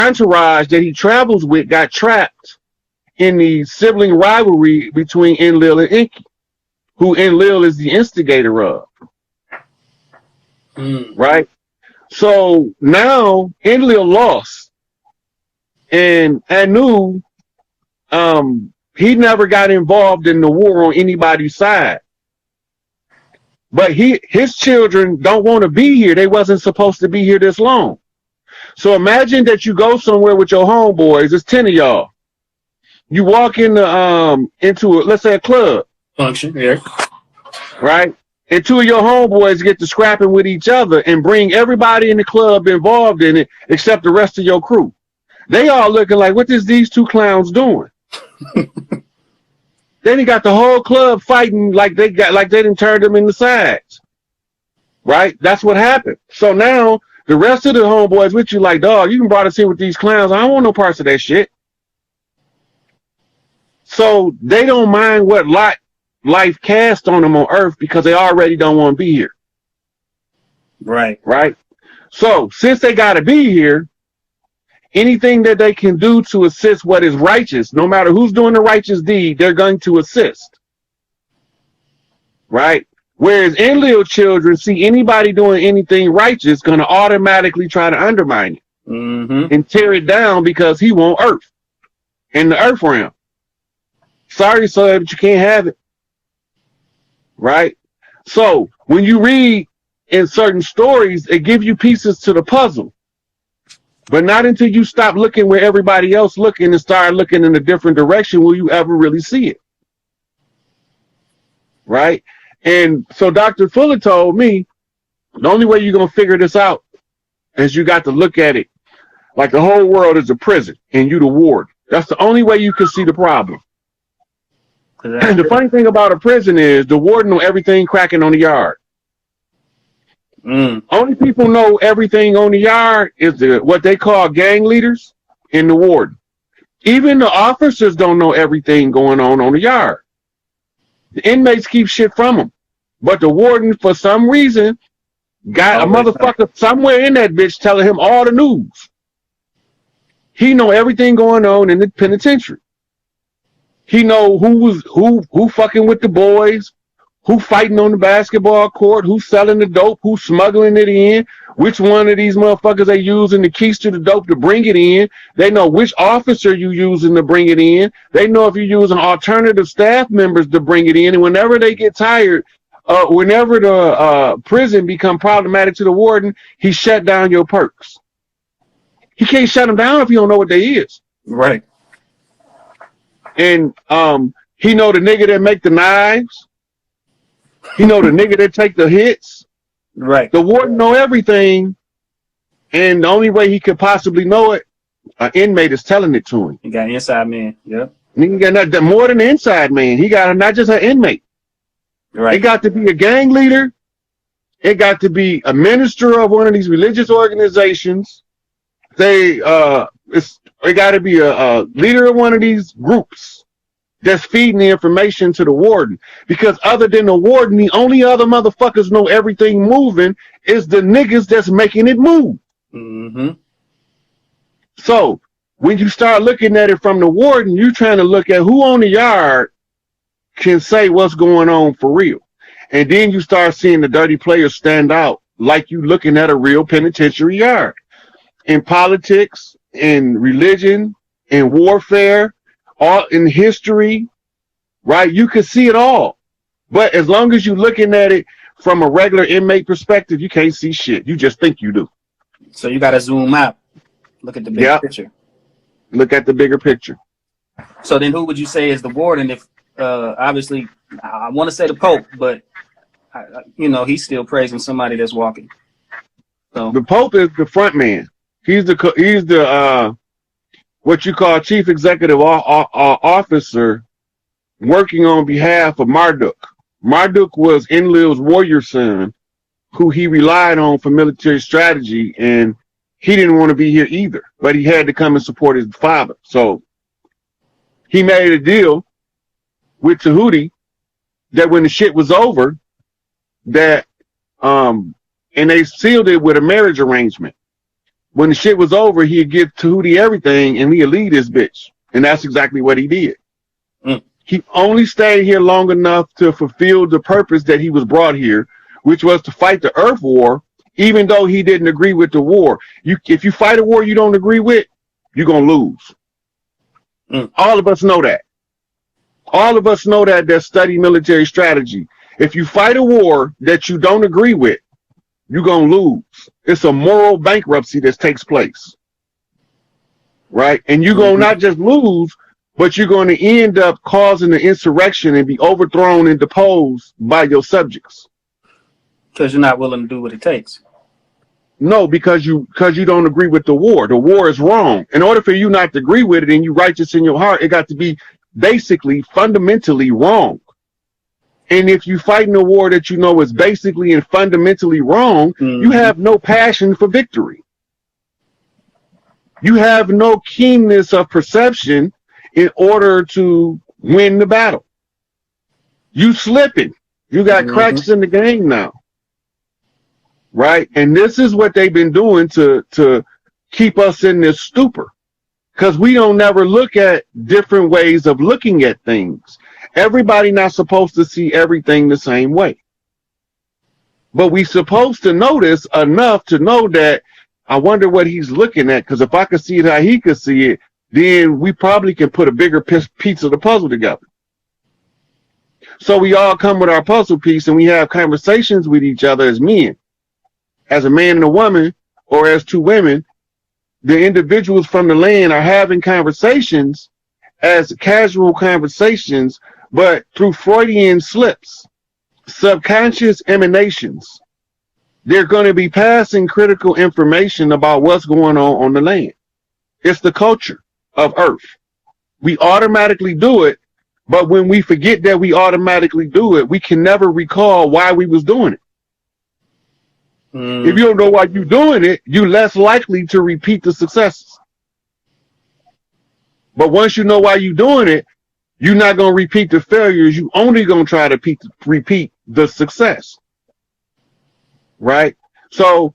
entourage that he travels with got trapped in the sibling rivalry between ENLIL and Inky, who ENLIL is the instigator of. Right? So now ENLIL lost, and Anu, he never got involved in the war on anybody's side. But his children don't want to be here. They wasn't supposed to be here this long. So imagine that you go somewhere with your homeboys. It's 10 of y'all. You walk into let's say a club function, yeah, right? And two of your homeboys get to scrapping with each other and bring everybody in the club involved in it except the rest of your crew. They all looking like, what is these two clowns doing? Then he got the whole club fighting like they didn't turn them in the sides. Right? That's what happened. So now the rest of the homeboys with you like, dog, you can brought us in with these clowns. I don't want no parts of that shit. So they don't mind what life cast on them on Earth because they already don't want to be here. Right. Right? So since they got to be here, anything that they can do to assist what is righteous, no matter who's doing the righteous deed, they're going to assist. Right? Whereas ENLIL children see anybody doing anything righteous going to automatically try to undermine it and tear it down because he wants Earth in the Earth realm. Sorry, sir, but you can't have it. Right? So when you read in certain stories, it gives you pieces to the puzzle. But not until you stop looking where everybody else looking and start looking in a different direction will you ever really see it. Right? And so Dr. Fuller told me the only way you're going to figure this out is you got to look at it like the whole world is a prison and you the ward. That's the only way you can see the problem. And the funny thing about a prison is the warden know everything cracking on the yard. Only people know everything on the yard is what they call gang leaders and the warden. Even the officers don't know everything going on the yard. The inmates keep shit from them. But the warden, for some reason, got a motherfucker somewhere in that bitch telling him all the news. He know everything going on in the penitentiary. He know who fucking with the boys, who fighting on the basketball court, who's selling the dope, who's smuggling it in, which one of these motherfuckers they using the keys to the dope to bring it in. They know which officer you using to bring it in. They know if you're using alternative staff members to bring it in. And whenever they get tired, whenever the prison become problematic to the warden, he shut down your perks. He can't shut them down if you don't know what they is. Right. And he know the nigga that make the knives. He know the nigga that take the hits. Right. The warden know everything, and the only way he could possibly know it, an inmate is telling it to him. He got an inside man. Yep. He got more than an inside man. He got not just an inmate. Right. It got to be a gang leader. It got to be a minister of one of these religious organizations. It got to be a leader of one of these groups that's feeding the information to the warden. Because other than the warden, the only other motherfuckers know everything moving is the niggas that's making it move. So when you start looking at it from the warden, you're trying to look at who on the yard can say what's going on for real. And then you start seeing the dirty players stand out like you looking at a real penitentiary yard. In politics, in religion, in warfare, all in history, right? You can see it all. But as long as you're looking at it from a regular inmate perspective, you can't see shit. You just think you do. So you got to zoom out. Look at the bigger picture. Look at the bigger picture. So then who would you say is the warden? If obviously, I want to say the Pope, but he's still praising somebody that's walking. So the Pope is the front man. He's the what you call chief executive officer working on behalf of MARDUK. MARDUK was ENLIL's warrior son who he relied on for military strategy, and he didn't want to be here either, but he had to come and support his father. So he made a deal with Tahuti that when the shit was over, that and they sealed it with a marriage arrangement, when the shit was over, he'd get Tahuti everything and he'd leave this bitch. And that's exactly what he did. Mm. He only stayed here long enough to fulfill the purpose that he was brought here, which was to fight the Earth War, even though he didn't agree with the war. If you fight a war you don't agree with, you're going to lose. Mm. All of us know that. All of us know that study military strategy. If you fight a war that you don't agree with, you're going to lose. It's a moral bankruptcy that takes place. Right? And you're going to not just lose, but you're going to end up causing an insurrection and be overthrown and deposed by your subjects. Because you're not willing to do what it takes. No, because you don't agree with the war. The war is wrong. In order for you not to agree with it and you righteous in your heart, it got to be basically fundamentally wrong. And if you fight in a war that you know is basically and fundamentally wrong, you have no passion for victory. You have no keenness of perception in order to win the battle. You slipping. You got cracks in the game now. Right? And this is what they've been doing to keep us in this stupor. Because we don't never look at different ways of looking at things. Everybody not supposed to see everything the same way. But we supposed to notice enough to know that I wonder what he's looking at, because if I could see it how he could see it, then we probably can put a bigger piece of the puzzle together. So we all come with our puzzle piece and we have conversations with each other as men. As a man and a woman, or as two women, the individuals from the land are having conversations as casual conversations, but through Freudian slips, subconscious emanations. They're going to be passing critical information about what's going on the land. It's the culture of Earth. We automatically do it, but when we forget that we automatically do it, we can never recall why we was doing it. If you don't know why you're doing it, you're less likely to repeat the successes. But once you know why you're doing it, you're not going to repeat the failures. You're only going to try to repeat the success. Right? So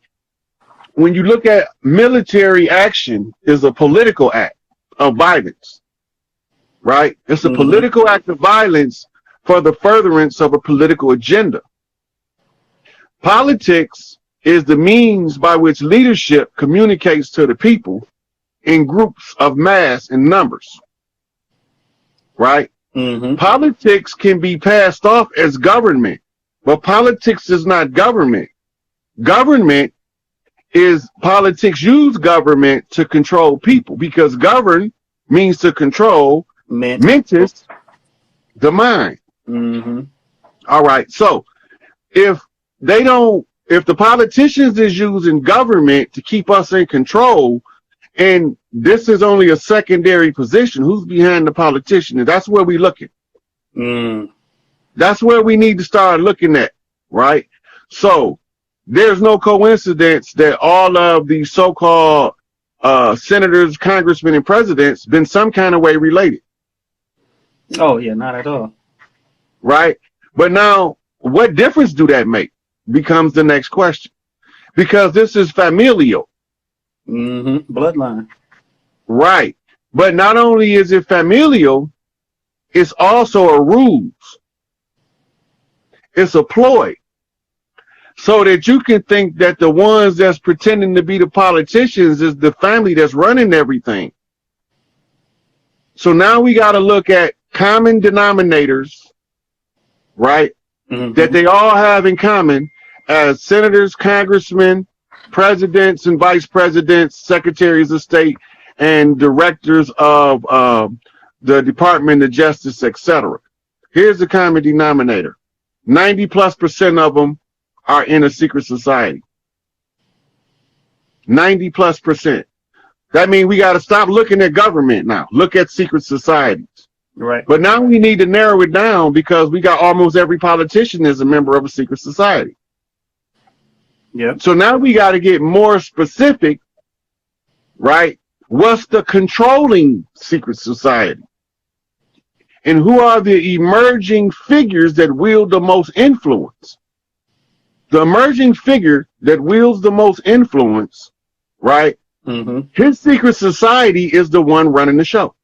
when you look at military action, is a political act of violence. Right? It's a political act of violence for the furtherance of a political agenda. Politics is the means by which leadership communicates to the people in groups of mass and numbers. Right? Politics can be passed off as government, but politics is not government. Government is politics use government to control people, because govern means to control, mentis, the mind. All right. So if the politicians is using government to keep us in control, and this is only a secondary position, who's behind the politician? And that's where we looking. That's where we need to start looking at, right? So there's no coincidence that all of these so-called senators, congressmen, and presidents been some kind of way related. Oh, yeah, not at all. Right? But now, what difference do that make? Becomes the next question. Because this is familial. Bloodline. Right. But not only is it familial, it's also a ruse. It's a ploy. So that you can think that the ones that's pretending to be the politicians is the family that's running everything. So now we got to look at common denominators, right? That they all have in common as senators, congressmen, presidents and vice presidents, secretaries of state, and directors of the Department of Justice, etc. Here's the common denominator. 90+% of them are in a secret society. 90+%. That means we got to stop looking at government now. Look at secret societies. Right. But now we need to narrow it down, because we got almost every politician is a member of a secret society. Yep. So now we got to get more specific, right? What's the controlling secret society? And who are the emerging figures that wield the most influence? The emerging figure that wields the most influence, right, Mm-hmm. His secret society is the one running the show.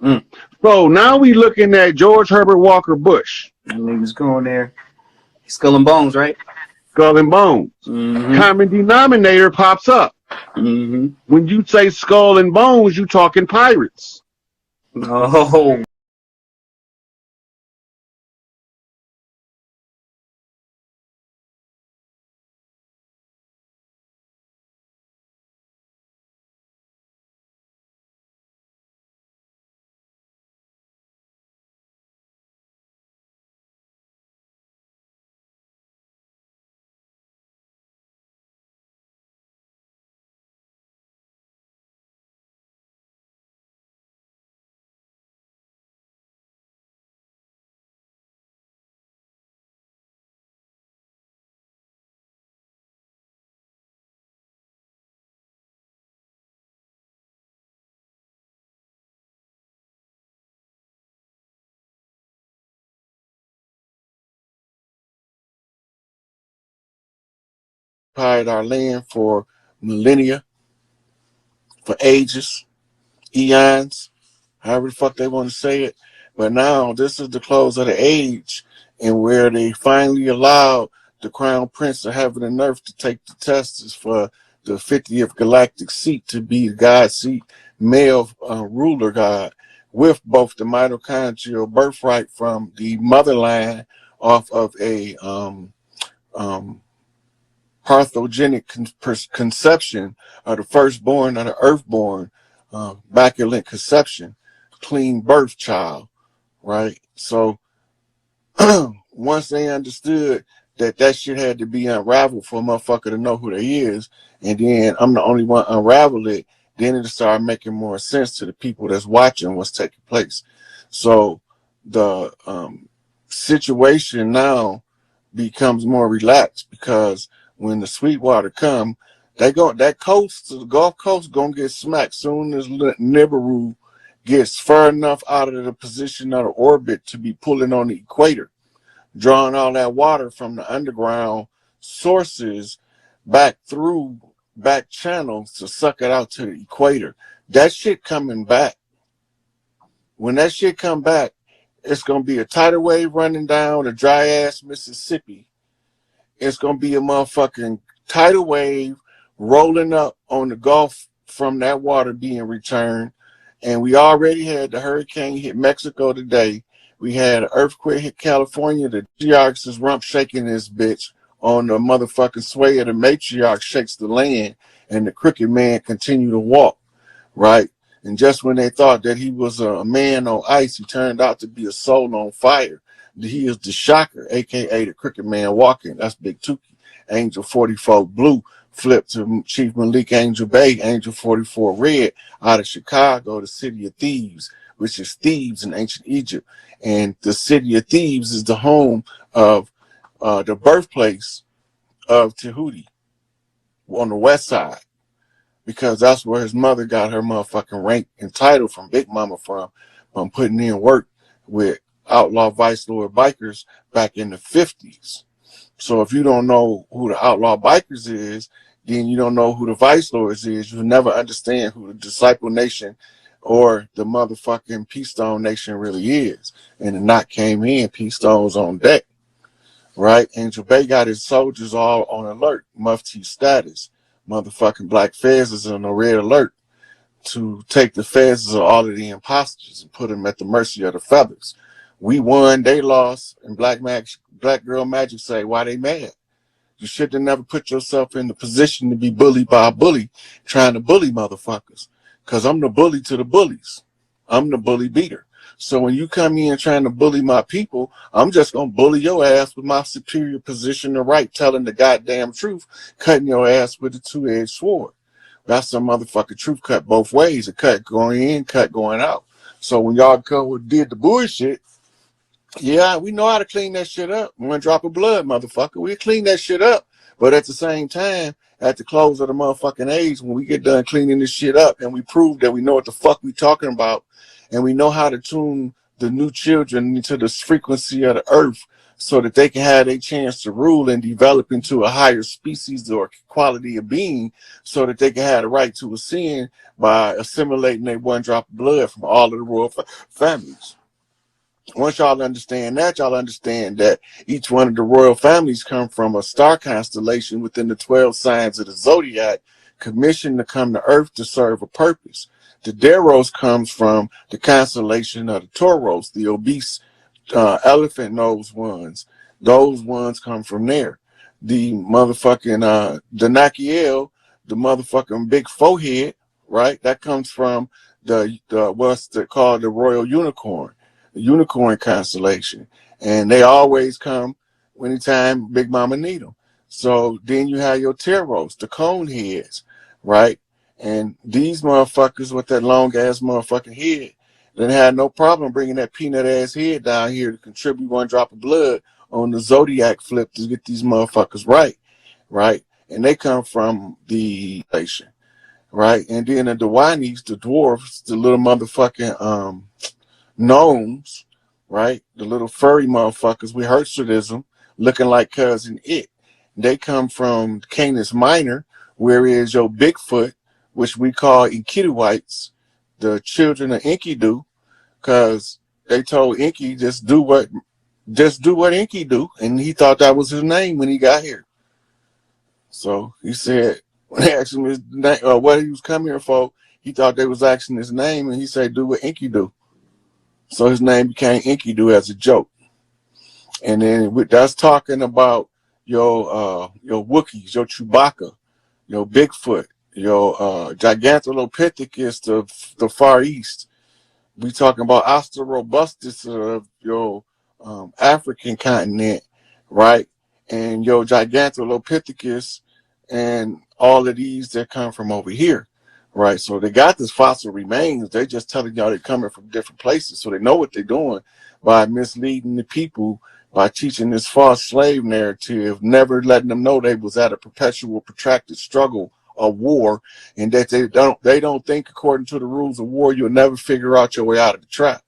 Mm. So now we looking at George Herbert Walker Bush. That nigga's going there. Skull and Bones, right? Skull and Bones. Mm-hmm. Common denominator pops up. Mm-hmm. When you say Skull and Bones, you talking pirates. Oh. Occupied our land for millennia, for ages, eons, however the fuck they want to say it. But now this is the close of the age, and where they finally allowed the crown prince of heaven and earth to take the test for the 50th galactic seat to be the god seat, male ruler god, with both the mitochondrial birthright from the motherline off of a parthogenic conception of the firstborn of the earthborn, baculate conception, clean birth child, right? So once they understood that that shit had to be unraveled for a motherfucker to know who they is, and then I'm the only one unravel it, then it started making more sense to the people that's watching what's taking place. So the situation now becomes more relaxed, because when the Sweetwater come, that coast, the Gulf Coast, gonna get smacked soon as Nibiru gets far enough out of the position of the orbit to be pulling on the equator, drawing all that water from the underground sources back through back channels to suck it out to the equator. That shit coming back. When that shit come back, it's gonna be a tidal wave running down the dry ass Mississippi. It's gonna be a motherfucking tidal wave rolling up on the Gulf from that water being returned. And we already had the hurricane hit Mexico today. We had an earthquake hit California. The matriarch is rump shaking this bitch on the motherfucking sway of the matriarch shakes the land, and the crooked man continue to walk, right? And just when they thought that he was a man on ice, he turned out to be a soul on fire. He is the shocker, aka the crooked man walking. That's Big Tukey. Angel 44 Blue flipped to Chief Malik Angel Bay, Angel 44 Red out of Chicago, the city of Thebes, which is Thebes in ancient Egypt. And the city of Thebes is the home of the birthplace of Tahuti on the west side, because that's where his mother got her motherfucking rank and title from Big Mama from putting in work with outlaw vice lord bikers back in the 50s. So if you don't know who the outlaw bikers is, then you don't know who the vice lords is. You'll never understand who the disciple nation or the motherfucking Peace Stone Nation really is. And the knot came in, Peace Stone's on deck, right? Angel Bay got his soldiers all on alert, Mufti status. Motherfucking Black Fez is on a red alert to take the Fez of all of the imposters and put them at the mercy of the feathers. We won, they lost, and Black Girl Magic say, why they mad? You should have never put yourself in the position to be bullied by a bully trying to bully motherfuckers. Because I'm the bully to the bullies. I'm the bully beater. So when you come in trying to bully my people, I'm just going to bully your ass with my superior position to right, telling the goddamn truth, cutting your ass with a two-edged sword. That's some motherfucking truth cut both ways. A cut going in, cut going out. So when y'all did the bullshit, yeah, we know how to clean that shit up. One drop of blood, motherfucker. We clean that shit up. But at the same time, at the close of the motherfucking age, when we get done cleaning this shit up and we prove that we know what the fuck we talking about, and we know how to tune the new children into the frequency of the earth so that they can have a chance to rule and develop into a higher species or quality of being, so that they can have the right to ascend by assimilating a one drop of blood from all of the royal families. Once y'all understand that, y'all understand that each one of the royal families come from a star constellation within the 12 signs of the zodiac, commissioned to come to Earth to serve a purpose. The Deros comes from the constellation of the Tauros, the obese elephant nose ones. Those ones come from there. The motherfucking Danakiel, the motherfucking big forehead, right? That comes from the what's called the royal unicorn, the unicorn constellation, and they always come anytime Big Mama need them. So then you have your Teros, the cone heads, right? And these motherfuckers with that long ass motherfucking head, they had no problem bringing that peanut ass head down here to contribute one drop of blood on the zodiac flip to get these motherfuckers right, right? And they come from the nation, right? And then the Dwanis, the dwarfs, the little motherfucking gnomes, right? The little furry motherfuckers with Herschelitism looking like Cousin It. They come from Canis Minor, whereas your Bigfoot, which we call Enkiduites, the children of Enkidu, because they told Enki just do what Enki do, and he thought that was his name when he got here. So he said, when they asked him his name, what he was coming here for, he thought they was asking his name, and he said, do what Enki do. So his name became Enkidu as a joke. And then that's talking about your Wookiees, your Chewbacca, your Bigfoot, your Gigantolopithecus, the Far East. We talking about Australorobustus of your African continent, right? And your Gigantolopithecus and all of these that come from over here, right? So they got this fossil remains. They just telling y'all they're coming from different places, so they know what they're doing by misleading the people, by teaching this false slave narrative, never letting them know they was at a perpetual, protracted struggle, a war, and that they don't think according to the rules of war, you'll never figure out your way out of the trap.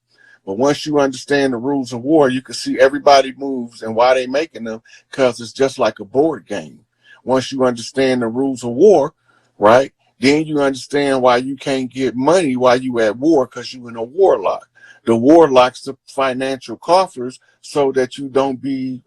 But once you understand the rules of war, you can see everybody moves and why they making them, because it's just like a board game. Once you understand the rules of war, right, then you understand why you can't get money while you at war, because you in a warlock. The warlock's the financial coffers so that you don't be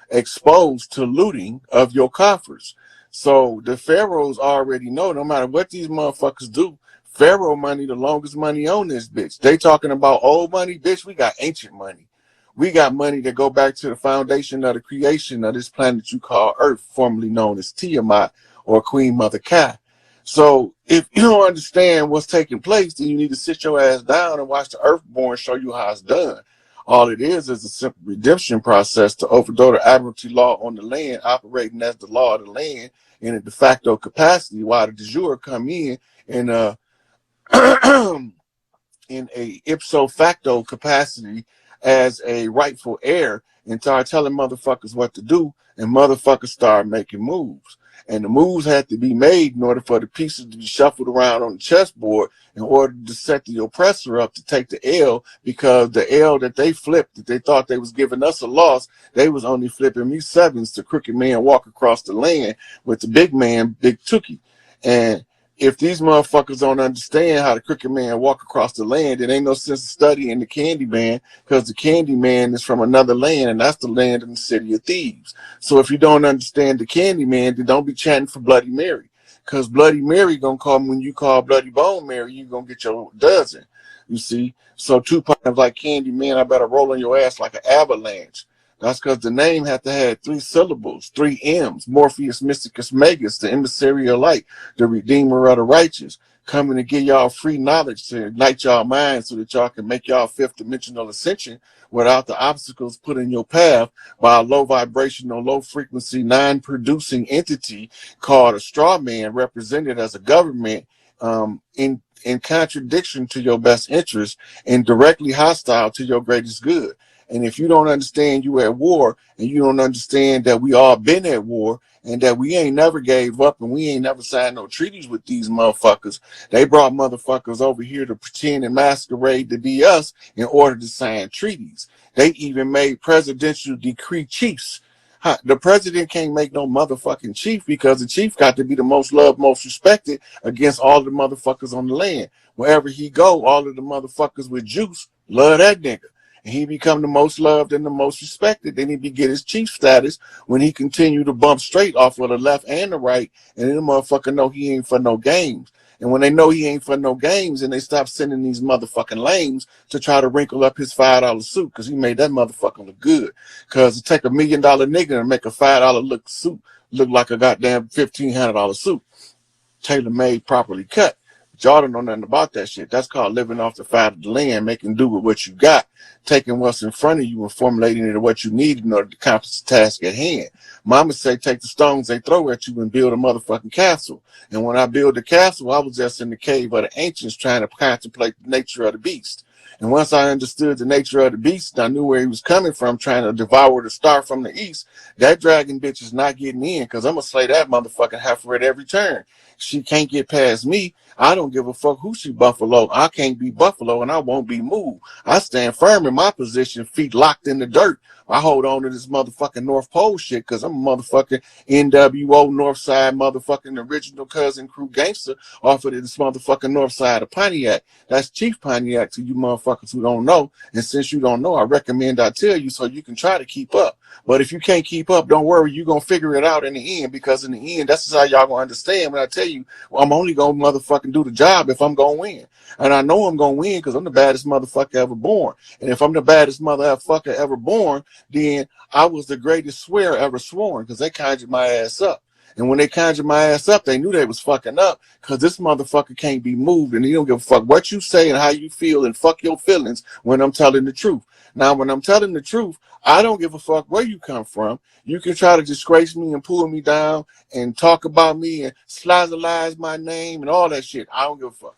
exposed to looting of your coffers. So the pharaohs already know, no matter what these motherfuckers do, pharaoh money, the longest money on this bitch. They talking about old money, bitch. We got ancient money. We got money that go back to the foundation of the creation of this planet you call Earth, formerly known as Tiamat or Queen Mother Kai. So if you don't understand what's taking place, then you need to sit your ass down and watch the Earthborn show you how it's done. All it is a simple redemption process to overthrow the admiralty law on the land, operating as the law of the land in a de facto capacity, while the de jure come in a in a ipso facto capacity as a rightful heir, and start telling motherfuckers what to do, and motherfuckers start making moves. And the moves had to be made in order for the pieces to be shuffled around on the chessboard in order to set the oppressor up to take the L, because the L that they flipped, that they thought they was giving us a loss, they was only flipping me sevens to crooked man walk across the land with the big man, Big Tookie. And if these motherfuckers don't understand how the crooked man walk across the land, it ain't no sense of studying the candy man, because the candy man is from another land, and that's the land in the city of thieves. So if you don't understand the candy man, then don't be chanting for Bloody Mary, because Bloody Mary gonna come when you call Bloody Bone Mary, you gonna get your dozen. You see? So Tupac was like, candy man, I better roll on your ass like an avalanche. That's because the name had to have 3 syllables, 3 M's. Morpheus Mysticus Magus, the emissary of light, the redeemer of the righteous, coming to give y'all free knowledge to ignite y'all minds so that y'all can make y'all 5th dimensional ascension without the obstacles put in your path by a low vibrational, low frequency, non-producing entity called a straw man, represented as a government, in contradiction to your best interest and directly hostile to your greatest good. And if you don't understand you at war, and you don't understand that we all been at war, and that we ain't never gave up, and we ain't never signed no treaties with these motherfuckers. They brought motherfuckers over here to pretend and masquerade to be us in order to sign treaties. They even made presidential decree chiefs. The president can't make no motherfucking chief, because the chief got to be the most loved, most respected against all the motherfuckers on the land. Wherever he go, all of the motherfuckers with juice love that nigga. And he become the most loved and the most respected. Then he be get his chief status when he continue to bump straight off of the left and the right. And then the motherfucker know he ain't for no games. And when they know he ain't for no games, and they stop sending these motherfucking lames to try to wrinkle up his $5 suit, because he made that motherfucker look good. Because to take $1 million nigga and make a $5 look suit look like a goddamn $1,500 suit, tailor made, properly cut. But y'all don't know nothing about that shit. That's called living off the fat of the land, making do with what you got, taking what's in front of you and formulating it to what you need in order to accomplish the task at hand. Mama say take the stones they throw at you and build a motherfucking castle. And when I built the castle, I was just in the cave of the ancients trying to contemplate the nature of the beast. And once I understood the nature of the beast, and I knew where he was coming from, trying to devour the star from the east, that dragon bitch is not getting in, because I'm going to slay that motherfucking heifer at every turn. She can't get past me. I don't give a fuck who she Buffalo. I can't be Buffalo, and I won't be moved. I stand firm in my position, feet locked in the dirt. I hold on to this motherfucking North Pole shit, because I'm a motherfucking NWO Northside motherfucking original cousin crew gangster off of this motherfucking north side of Pontiac. That's Chief Pontiac to you motherfuckers who don't know. And since you don't know, I recommend I tell you so you can try to keep up. But if you can't keep up, don't worry, you're going to figure it out in the end, because in the end, that's just how y'all going to understand when I tell you, well, I'm only going to motherfucking do the job if I'm going to win. And I know I'm going to win because I'm the baddest motherfucker ever born. And if I'm the baddest motherfucker ever born, then I was the greatest swear ever sworn, because they conjured my ass up. And when they conjured my ass up, they knew they was fucking up, because this motherfucker can't be moved, and he don't give a fuck what you say and how you feel, and fuck your feelings when I'm telling the truth. Now, when I'm telling the truth, I don't give a fuck where you come from. You can try to disgrace me and pull me down and talk about me and slice my name and all that shit. I don't give a fuck.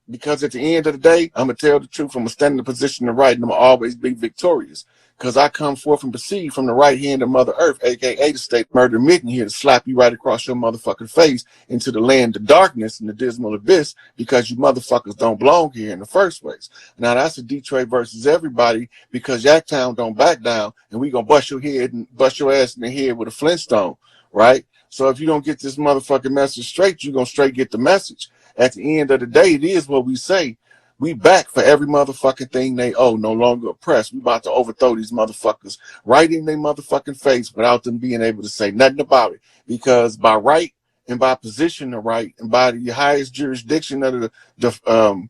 Because at the end of the day, I'm going to tell the truth. I'm going to stand in the position of right, and I'm going to always be victorious. Because I come forth and proceed from the right hand of Mother Earth, a.k.a. the state murder mitten, here to slap you right across your motherfucking face into the land of darkness and the dismal abyss, because you motherfuckers don't belong here in the first place. Now, that's a Detroit versus everybody, because Yacktown don't back down, and we going to bust your head and bust your ass in the head with a Flintstone, right? So if you don't get this motherfucking message straight, you're going to straight get the message. At the end of the day, it is what we say. We back for every motherfucking thing they owe, no longer oppressed. We about to overthrow these motherfuckers right in their motherfucking face without them being able to say nothing about it. Because by right and by position of right and by the highest jurisdiction of the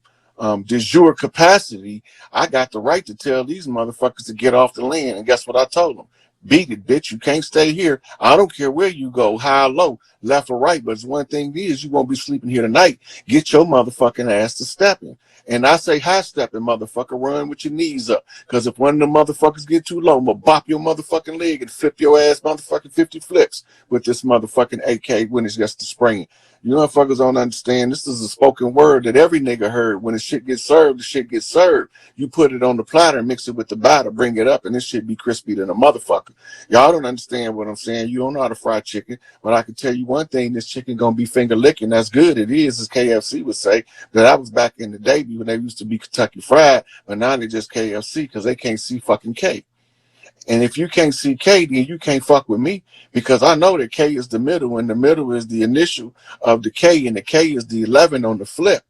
de jure capacity, I got the right to tell these motherfuckers to get off the land. And guess what I told them? Beat it, bitch. You can't stay here. I don't care where you go, high or low, left or right. But it's one thing is, you won't be sleeping here tonight. Get your motherfucking ass to stepping. And I say high stepping, motherfucker, run with your knees up. Because if one of the motherfuckers get too low, I'm going to bop your motherfucking leg and flip your ass motherfucking 50 flips with this motherfucking AK when it's just the spring. You motherfuckers don't understand. This is a spoken word that every nigga heard. When the shit gets served, the shit gets served. You put it on the platter, mix it with the batter, bring it up, and this shit be crispy than a motherfucker. Y'all don't understand what I'm saying. You don't know how to fry chicken. But I can tell you one thing, this chicken gonna be finger licking. That's good. It is, as KFC would say. That was back in the day when they used to be Kentucky Fried, but now they just KFC because they can't see fucking K. And if you can't see K, then you can't fuck with me, because I know that K is the middle, and the middle is the initial of the K, and the K is the 11 on the flip.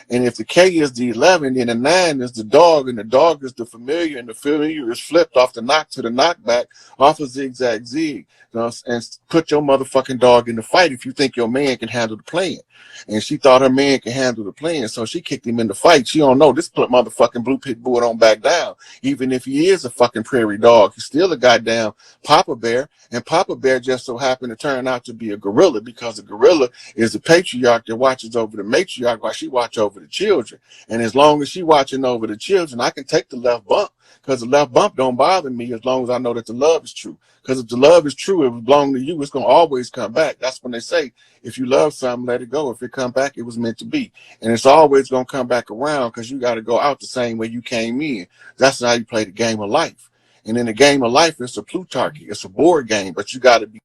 And if the K is the 11, then the 9 is the dog, and the dog is the familiar, and the familiar is flipped off the knock to the knockback, off a zigzag zig. You know, and put your motherfucking dog in the fight if you think your man can handle the plan. And she thought her man could handle the plan, so she kicked him in the fight. She don't know this motherfucking blue pit bull don't back down. Even if he is a fucking prairie dog, he's still a goddamn Papa Bear. And Papa Bear just so happened to turn out to be a gorilla, because a gorilla is the patriarch that watches over the matriarch while she watch over over the children. And as long as she watching over the children, I can take the left bump, because the left bump don't bother me as long as I know that the love is true. Because if the love is true, if it belongs to you, it's going to always come back. That's when they say, if you love something, let it go. If it come back, it was meant to be. And it's always going to come back around, because you got to go out the same way you came in. That's how you play the game of life. And in the game of life, it's a Plutarchy. It's a board game, but you got to be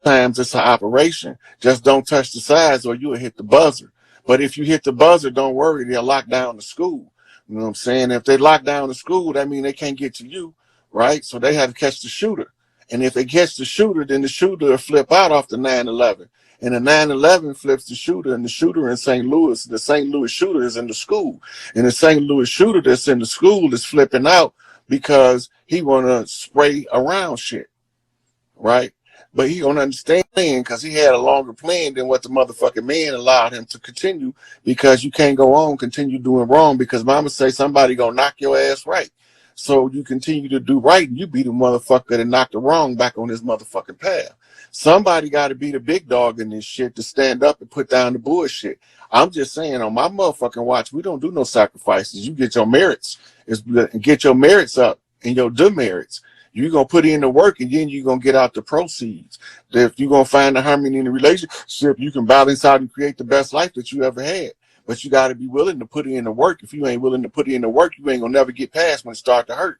times it's an operation. Just don't touch the sides or you'll hit the buzzer. But if you hit the buzzer, don't worry, they'll lock down the school. You know what I'm saying? If they lock down the school, that means they can't get to you, right? So they have to catch the shooter. And if they catch the shooter, then the shooter will flip out off the 9/11. And the 9/11 flips the shooter, and the shooter in St. Louis, the St. Louis shooter is in the school. And the St. Louis shooter that's in the school is flipping out because he want to spray around shit, right? But he don't understand because he had a longer plan than what the motherfucking man allowed him to continue, because you can't go on, continue doing wrong, because mama say somebody gonna knock your ass right. So you continue to do right and you be the motherfucker that knocked the wrong back on his motherfucking path. Somebody got to be the big dog in this shit to stand up and put down the bullshit. I'm just saying, on my motherfucking watch, we don't do no sacrifices. You get your merits, get your merits up and your demerits. You're going to put in the work, and then you're going to get out the proceeds. If you're going to find the harmony in the relationship, you can balance out and create the best life that you ever had. But you got to be willing to put in the work. If you ain't willing to put in the work, you ain't going to never get past when it start to hurt.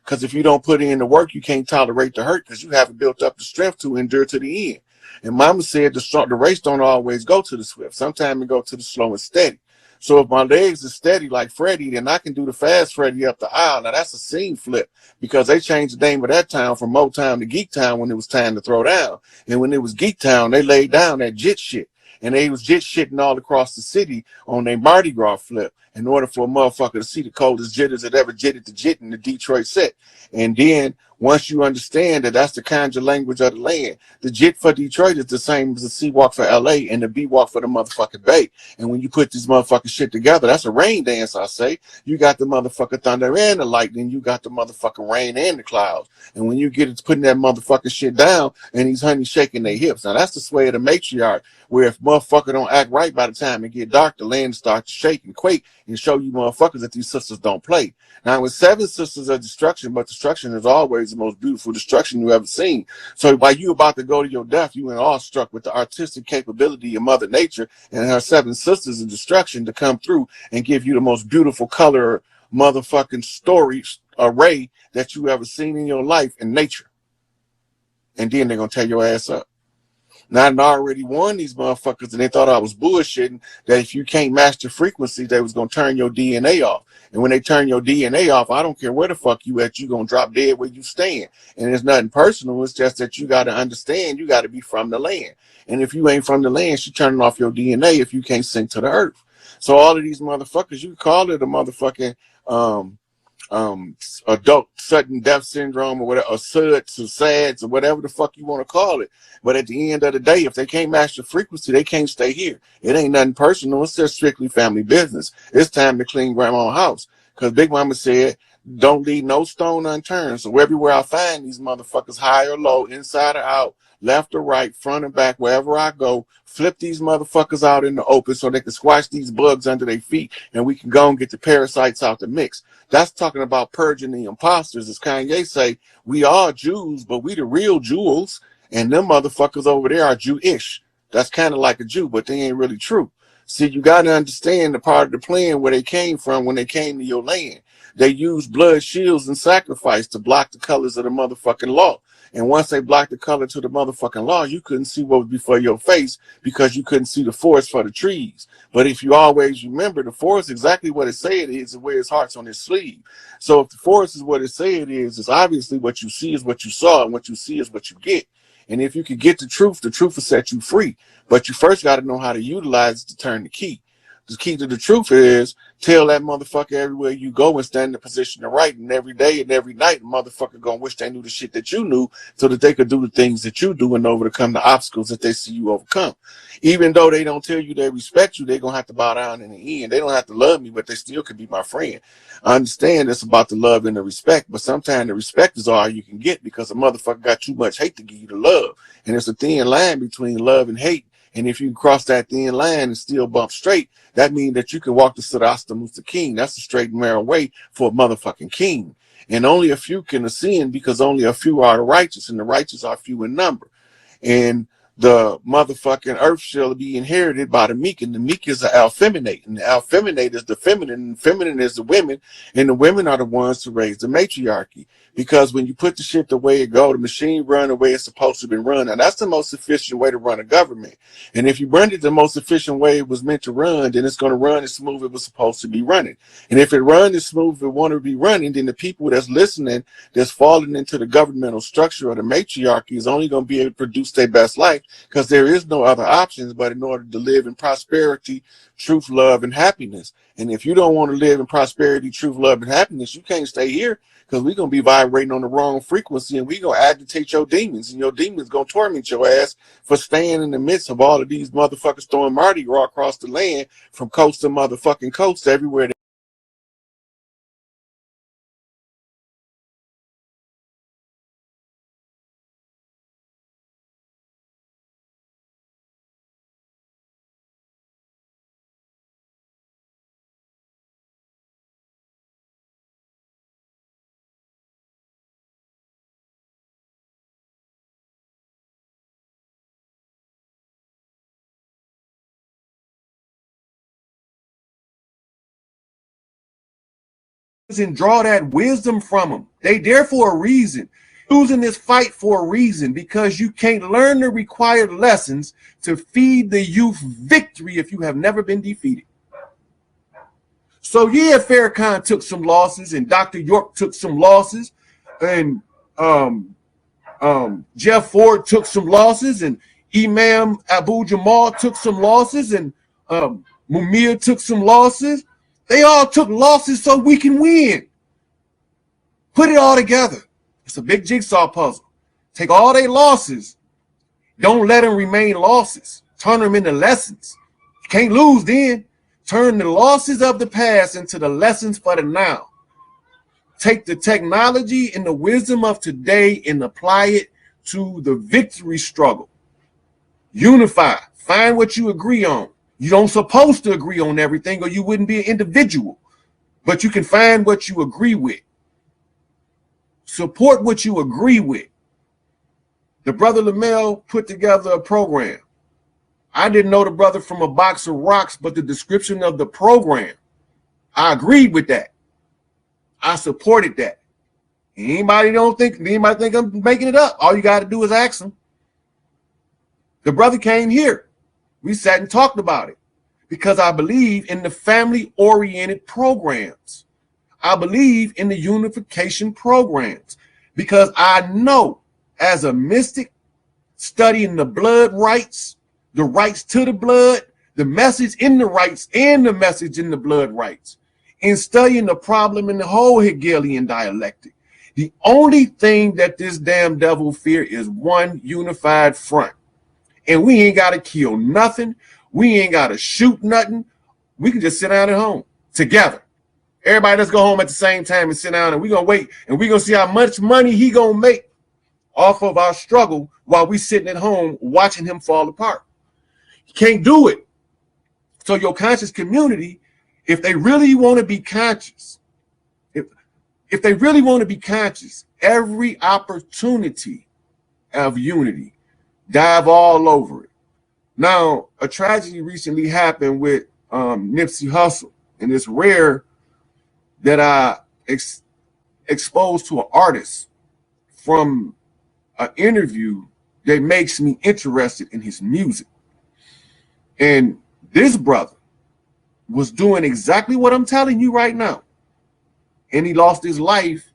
Because if you don't put in the work, you can't tolerate the hurt, because you haven't built up the strength to endure to the end. And mama said the race don't always go to the swift. Sometimes it go to the slow and steady. So if my legs are steady like Freddie, then I can do the fast Freddie up the aisle. Now that's a scene flip, because they changed the name of that town from Motown to Geek Town when it was time to throw down. And when it was Geek Town, they laid down that jit shit. And they was jit shitting all across the city on their Mardi Gras flip in order for a motherfucker to see the coldest jitters that ever jitted the jit in the Detroit set. And then once you understand that that's the conjure language of the land, the jit for Detroit is the same as the C walk for LA and the B walk for the motherfucking Bay. And when you put this motherfucking shit together, that's a rain dance, I say. You got the motherfucking thunder and the lightning, you got the motherfucking rain and the clouds. And when you get it putting that motherfucking shit down and these honeys shaking their hips. Now that's the sway of the matriarch, where if motherfucker don't act right by the time it get dark, the land starts to shake and quake and show you motherfuckers that these sisters don't play. Now with 7 sisters of destruction, but destruction is always the most beautiful destruction you ever seen. So while you about to go to your death, you ain't awestruck with the artistic capability of Mother Nature and her 7 sisters of destruction to come through and give you the most beautiful color motherfucking story array that you ever seen in your life in nature. And then they're gonna tear your ass up. Now, I already warned these motherfuckers, and they thought I was bullshitting, that if you can't match the frequency, they was going to turn your DNA off. And when they turn your DNA off, I don't care where the fuck you at, you going to drop dead where you stand. And it's nothing personal. It's just that you got to understand you got to be from the land. And if you ain't from the land, she turning off your DNA if you can't sink to the earth. So all of these motherfuckers, you can call it a motherfucking adult sudden death syndrome or whatever, or SUDS or SADS or whatever the fuck you want to call it. But at the end of the day, if they can't match the frequency, they can't stay here. It ain't nothing personal. It's just strictly family business. It's time to clean grandma's house. Because Big Mama said, don't leave no stone unturned. So everywhere I find these motherfuckers, high or low, inside or out, left or right, front and back, wherever I go, flip these motherfuckers out in the open so they can squash these bugs under their feet and we can go and get the parasites out the mix. That's talking about purging the imposters. As Kanye say, we are Jews, but we the real jewels, and them motherfuckers over there are Jewish. That's kind of like a Jew, but they ain't really true. See, you got to understand the part of the plan where they came from when they came to your land. They used blood shields and sacrifice to block the colors of the motherfucking law. And once they blocked the color to the motherfucking law, you couldn't see what was before your face because you couldn't see the forest for the trees. But if you always remember, the forest exactly what it said is, it wears hearts on its sleeve. So if the forest is what it said is, it's obviously what you see is what you saw, and what you see is what you get. And if you could get the truth will set you free. But you first got to know how to utilize it to turn the key. The key to the truth is tell that motherfucker everywhere you go and stand in the position of right. And every day and every night, the motherfucker gonna wish they knew the shit that you knew so that they could do the things that you do and overcome the obstacles that they see you overcome. Even though they don't tell you they respect you, they're gonna have to bow down in the end. They don't have to love me, but they still could be my friend. I understand it's about the love and the respect, but sometimes the respect is all you can get because a motherfucker got too much hate to give you the love. And there's a thin line between love and hate. And if you can cross that thin line and still bump straight, that means that you can walk the Siddhasta Musta King. That's the straight and narrow way for a motherfucking king. And only a few can ascend because only a few are the righteous, and the righteous are few in number. And the motherfucking earth shall be inherited by the meek, and the meek is the alfeminate, and the alfeminate is the feminine, and feminine is the women, and the women are the ones to raise the matriarchy. Because when you put the shit the way it go, the machine run the way it's supposed to be run, and that's the most efficient way to run a government. And if you run it the most efficient way it was meant to run, then it's going to run as smooth as it was supposed to be running. And if it runs as smooth as it want to be running, then the people that's listening, that's falling into the governmental structure of the matriarchy is only going to be able to produce their best life, because there is no other options but in order to live in prosperity, truth, love, and happiness. And if you don't want to live in prosperity, truth, love, and happiness, you can't stay here, because we're going to be vibrating on the wrong frequency, and we're going to agitate your demons, and your demons going to torment your ass for staying in the midst of all of these motherfuckers throwing Mardi Gras across the land from coast to motherfucking coast everywhere. And draw that wisdom from them. They there for a reason. Losing this fight for a reason, because you can't learn the required lessons to feed the youth victory if you have never been defeated. So yeah, Farrakhan took some losses, and Dr. York took some losses, and Jeff Ford took some losses, and Imam Abu Jamal took some losses, and Mumia took some losses. They all took losses so we can win. Put it all together. It's a big jigsaw puzzle. Take all their losses. Don't let them remain losses. Turn them into lessons. You can't lose then. Turn the losses of the past into the lessons for the now. Take the technology and the wisdom of today and apply it to the victory struggle. Unify. Find what you agree on. You don't supposed to agree on everything, or you wouldn't be an individual, but you can find what you agree with. Support what you agree with. The brother Lamel put together a program. I didn't know the brother from a box of rocks, but the description of the program, I agreed with that. I supported that. Anybody think I'm making it up? All you got to do is ask him. The brother came here. We sat and talked about it, because I believe in the family-oriented programs. I believe in the unification programs, because I know as a mystic studying the blood rights, the rights to the blood, the message in the rights and the message in the blood rights, in studying the problem in the whole Hegelian dialectic, the only thing that this damn devil fear is one unified front. And we ain't got to kill nothing. We ain't got to shoot nothing. We can just sit down at home together. Everybody, let's go home at the same time and sit down, and we're going to wait, and we're going to see how much money he going to make off of our struggle while we sitting at home watching him fall apart. You can't do it. So your conscious community, if they really want to be conscious, if they really want to be conscious, every opportunity of unity, dive all over it. Now, a tragedy recently happened with Nipsey Hussle, and it's rare that I exposed to an artist from an interview that makes me interested in his music. And this brother was doing exactly what I'm telling you right now. And he lost his life,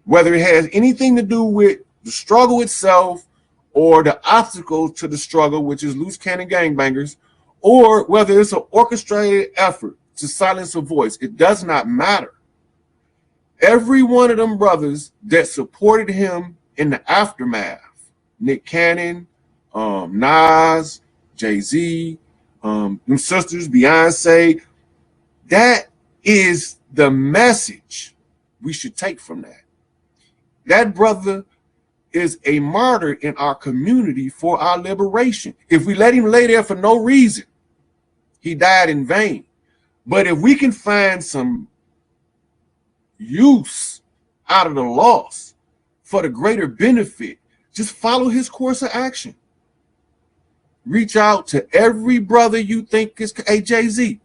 whether it has anything to do with the struggle itself, or the obstacle to the struggle, which is loose cannon gangbangers, or whether it's an orchestrated effort to silence a voice, it does not matter. Every one of them brothers that supported him in the aftermath, Nick Cannon, Nas, Jay-Z, them sisters, Beyonce, that is the message we should take from that. That brother is a martyr in our community for our liberation. If we let him lay there for no reason, he died in vain. But if we can find some use out of the loss for the greater benefit, just follow his course of action. Reach out to every brother you think is, hey, Jay-Z,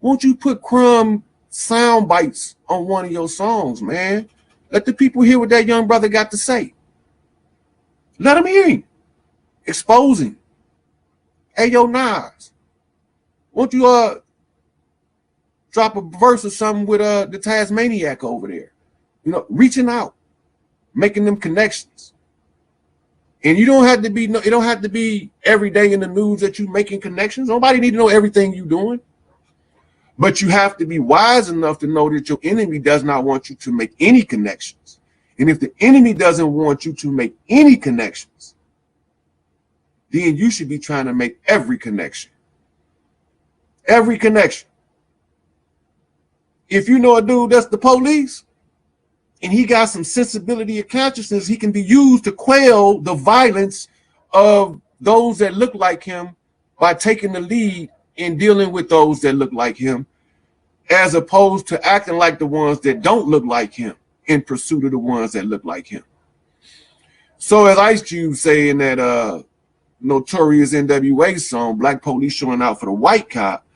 won't you put crumb sound bites on one of your songs, man? Let the people hear what that young brother got to say. Let them hear him. Exposing. Hey, yo, Nas, won't you drop a verse or something with the Tasmaniac over there? You know, reaching out, making them connections. And you don't have to be, it don't have to be every day in the news that you're making connections. Nobody need to know everything you're doing. But you have to be wise enough to know that your enemy does not want you to make any connections. And if the enemy doesn't want you to make any connections, then you should be trying to make every connection. Every connection. If you know a dude that's the police and he got some sensibility of consciousness, he can be used to quell the violence of those that look like him by taking the lead in dealing with those that look like him, as opposed to acting like the ones that don't look like him in pursuit of the ones that look like him. So as Ice Cube say in that notorious NWA song, Black Police Showing Out for the White Cop,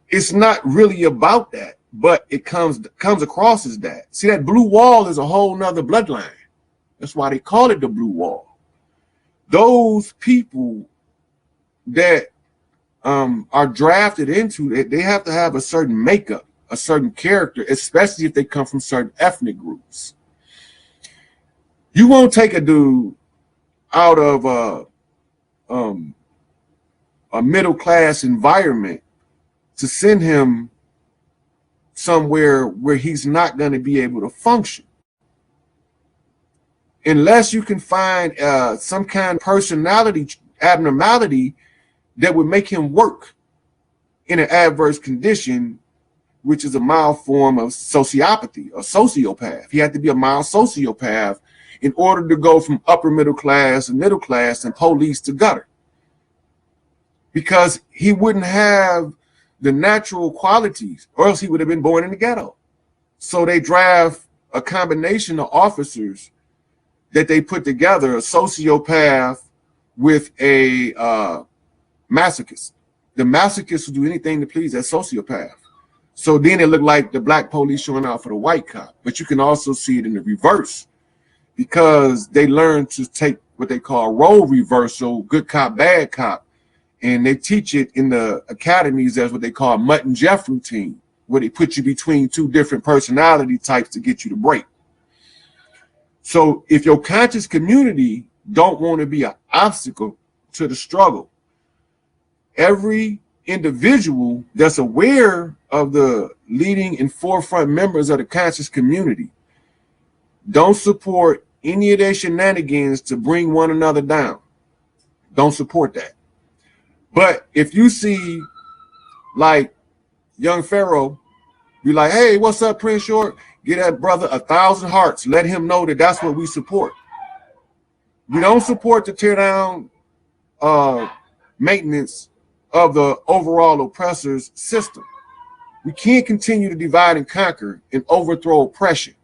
it's not really about that, but it comes across as that. See, that blue wall is a whole nother bloodline. That's why they call it the blue wall. Those people that are drafted into it, they have to have a certain makeup, a certain character, especially if they come from certain ethnic groups. You won't take a dude out of a middle-class environment to send him somewhere where he's not going to be able to function. Unless you can find some kind of personality abnormality that would make him work in an adverse condition, which is a mild form of sociopathy, a sociopath. He had to be a mild sociopath in order to go from upper middle class and police to gutter, because he wouldn't have the natural qualities, or else he would have been born in the ghetto. So they draft a combination of officers that they put together, a sociopath with a masochist. The masochist will do anything to please that sociopath. So then it looked like the black police showing out for the white cop. But you can also see it in the reverse, because they learn to take what they call role reversal, good cop, bad cop. And they teach it in the academies as what they call Mutt and Jeff routine, where they put you between two different personality types to get you to break. So if your conscious community don't want to be an obstacle to the struggle, every individual that's aware of the leading and forefront members of the conscious community don't support any of their shenanigans to bring one another down. Don't support that. But if you see like young Pharaoh be like, hey, what's up, Prince Short? Get that brother 1,000 hearts. Let him know that that's what we support. We don't support the tear down maintenance of the overall oppressor's system. We can't continue to divide and conquer and overthrow oppression.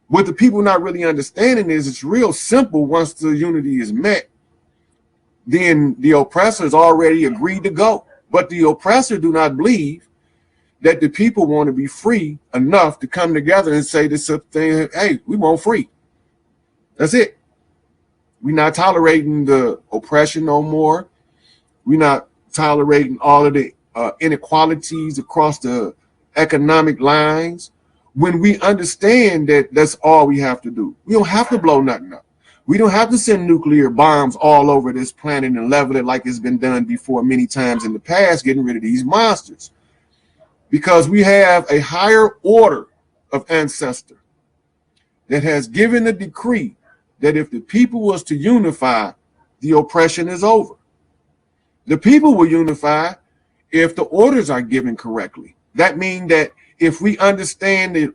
What the people not really understanding is it's real simple. Once the unity is met, then the oppressors already agreed to go. But the oppressor do not believe that the people want to be free enough to come together and say this thing, hey, we want free. That's it. We're not tolerating the oppression no more. We're not tolerating all of the inequalities across the economic lines. When we understand that that's all we have to do. We don't have to blow nothing up. We don't have to send nuclear bombs all over this planet and level it like it's been done before many times in the past, getting rid of these monsters. Because we have a higher order of ancestor that has given a decree that if the people was to unify, the oppression is over. The people will unify if the orders are given correctly. That means that if we understand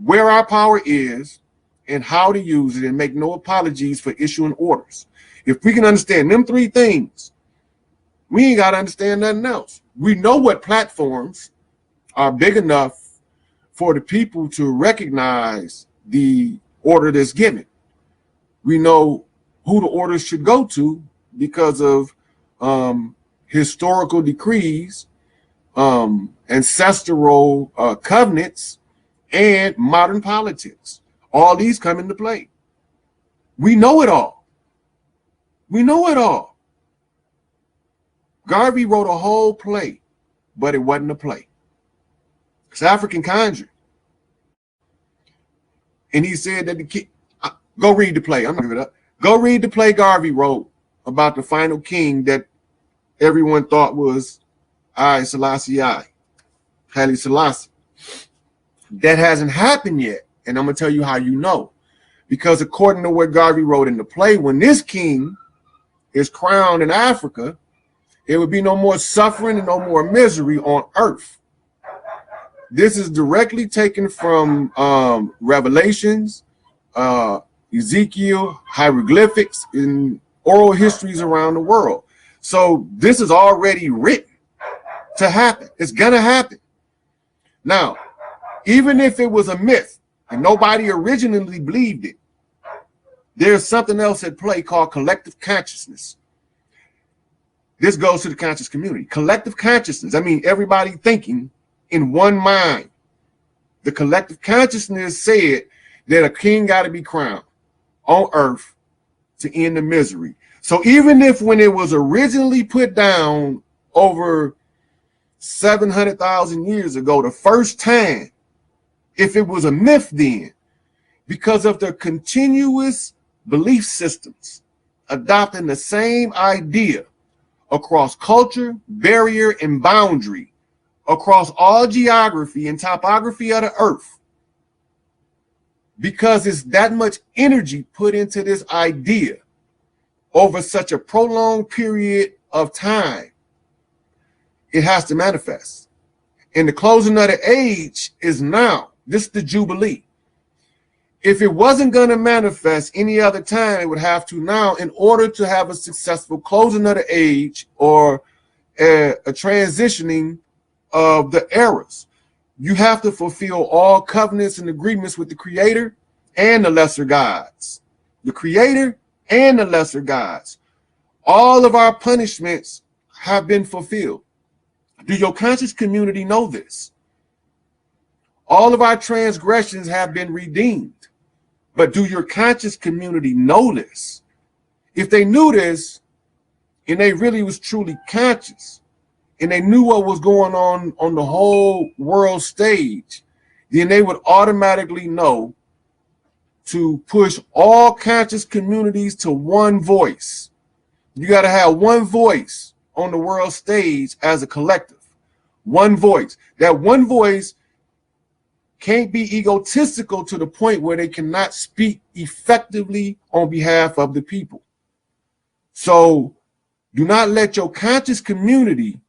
where our power is and how to use it and make no apologies for issuing orders, if we can understand them three things, we ain't got to understand nothing else. We know what platforms are big enough for the people to recognize the order that's given. We know who the orders should go to because of historical decrees, ancestral covenants, and modern politics. All these come into play. We know it all. We know it all. Garvey wrote a whole play, but it wasn't a play. It's African conjuring. And he said that the kid, go read the play. I'm not giving it up. Go read the play Garvey wrote about the final king that everyone thought was Haile Selassie. That hasn't happened yet. And I'm going to tell you how you know. Because according to what Garvey wrote in the play, when this king is crowned in Africa, there would be no more suffering and no more misery on earth. This is directly taken from Revelations, Ezekiel, hieroglyphics, and oral histories around the world. So this is already written to happen. It's going to happen. Now, even if it was a myth and nobody originally believed it, there's something else at play called collective consciousness. This goes to the conscious community. Collective consciousness, I mean everybody thinking in one mind. The collective consciousness said that a king got to be crowned on earth to end the misery. So even if when it was originally put down over 700,000 years ago, the first time, if it was a myth then, because of the continuous belief systems adopting the same idea across culture, barrier, and boundary, across all geography and topography of the earth, because it's that much energy put into this idea over such a prolonged period of time, it has to manifest. And the closing of the age is now. This is the Jubilee. If it wasn't going to manifest any other time, it would have to now, in order to have a successful closing of the age or a transitioning of the eras. You have to fulfill all covenants and agreements with the creator and the lesser gods. The creator and the lesser gods. All of our punishments have been fulfilled. Do your conscious community know this? All of our transgressions have been redeemed. But do your conscious community know this? If they knew this, and they really was truly conscious, and they knew what was going on the whole world stage, then they would automatically know to push all conscious communities to one voice. You got to have one voice on the world stage as a collective. One voice. That one voice can't be egotistical to the point where they cannot speak effectively on behalf of the people. So do not let your conscious community,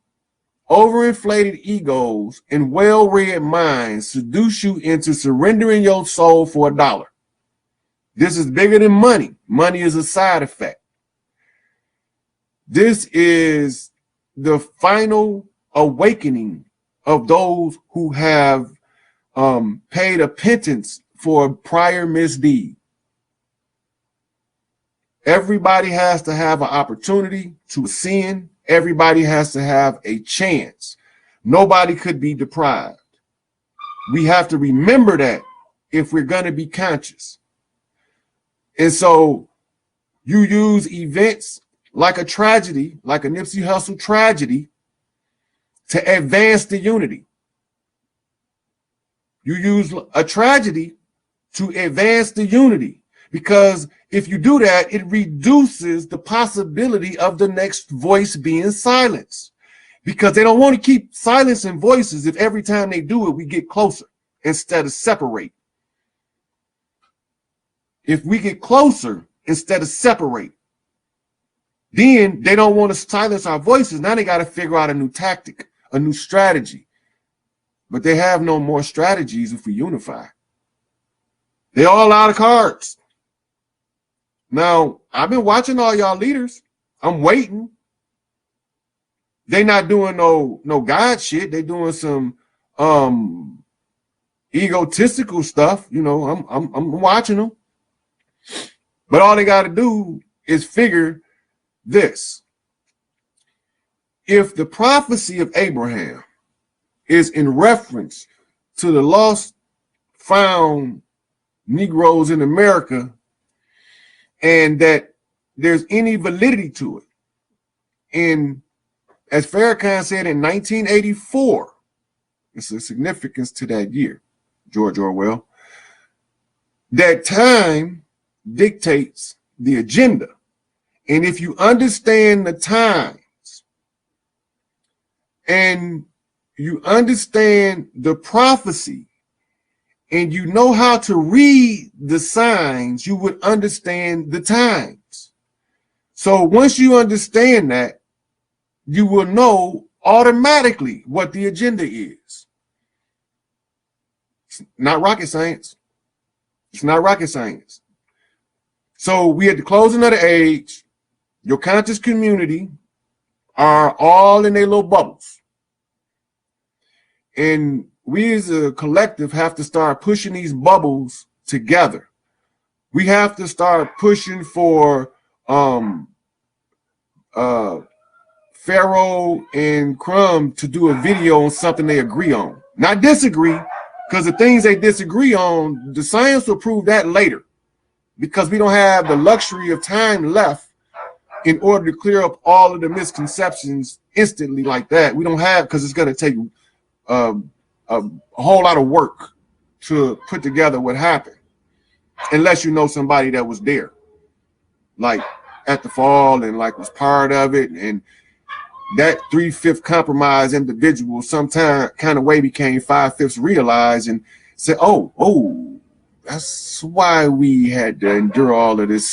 overinflated egos, and well-read minds seduce you into surrendering your soul for $1. This is bigger than money. Money is a side effect. This is the final awakening of those who have paid a penance for a prior misdeed. Everybody has to have an opportunity to sin. Everybody has to have a chance. Nobody could be deprived. We have to remember that if we're going to be conscious. And so you use events like a tragedy, like a Nipsey Hussle tragedy, to advance the unity. You use a tragedy to advance the unity, because if you do that, it reduces the possibility of the next voice being silenced, because they don't want to keep silencing voices if every time they do it, we get closer instead of separate. If we get closer instead of separate, then they don't want to silence our voices. Now they got to figure out a new tactic, a new strategy. But they have no more strategies if we unify. They're all out of cards. Now, I've been watching all y'all leaders. I'm waiting. They not doing no God shit. They doing some egotistical stuff. You know, I'm watching them. But all they got to do is figure this. If the prophecy of Abraham is in reference to the lost found Negroes in America, and that there's any validity to it, and as Farrakhan said in 1984, it's a significance to that year, George Orwell, that time dictates the agenda. And if you understand the times and you understand the prophecy and you know how to read the signs, you would understand the times. So once you understand that, you will know automatically what the agenda is. It's not rocket science. It's not rocket science. So we at the closing of the age, your conscious community are all in their little bubbles. And we as a collective have to start pushing these bubbles together. We have to start pushing for Pharaoh and Crumb to do a video on something they agree on, not disagree, because the things they disagree on, the science will prove that later, because we don't have the luxury of time left in order to clear up all of the misconceptions instantly like that. We don't have, because it's going to take a whole lot of work to put together what happened, unless you know somebody that was there, like at the fall and like was part of it, and that 3/5 compromise individual sometime kind of way became 5/5 realized and said, oh, that's why we had to endure all of this